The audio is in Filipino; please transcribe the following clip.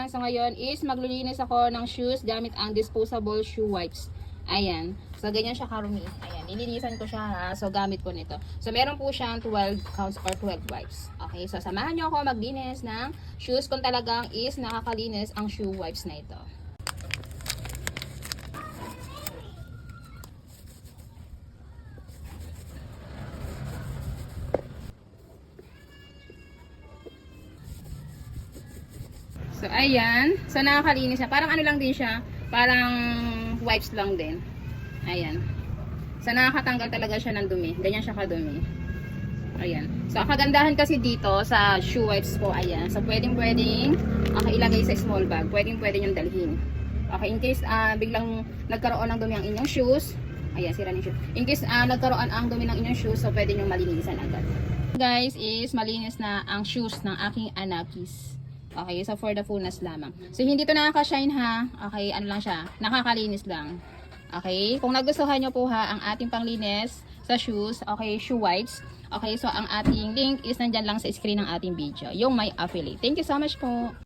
So ngayon is maglilinis ako ng shoes gamit ang disposable shoe wipes. Ayan. So ganyan siya karumi. Ayan. Nilinisan ko siya ha. So gamit ko nito. So meron po siyang 12 counts or 12 wipes. Okay. So samahan nyo ako maglinis ng shoes kung talagang is nakakalinis ang shoe wipes na ito. So, ayan. So, nakakalinis siya. Parang ano lang din siya. Parang wipes lang din. Ayan. So, nakakatanggal talaga siya ng dumi. Ganyan siya kadumi. Ayan. So, kagandahan kasi dito sa shoe wipes ko. Ayan. So, pwedeng-pwedeng ilagay sa small bag. Pwedeng-pwedeng yung dalhin. Okay. In case biglang nagkaroon ng dumi ang inyong shoes. Ayan. Sira ng shoes. In case nagkaroon ang dumi ng inyong shoes. So, pwede nyo malinisan agad. Guys, is malinis na ang shoes ng aking anakis. Okay, so for the fullness lamang. So, hindi to nakaka-shine ha. Okay, ano lang siya. Nakakalinis lang. Okay, kung nagustuhan nyo po ha, ang ating panglinis sa shoes, okay, shoe wipes. Okay, so ang ating link is nandyan lang sa screen ng ating video. Yung may affiliate. Thank you so much po.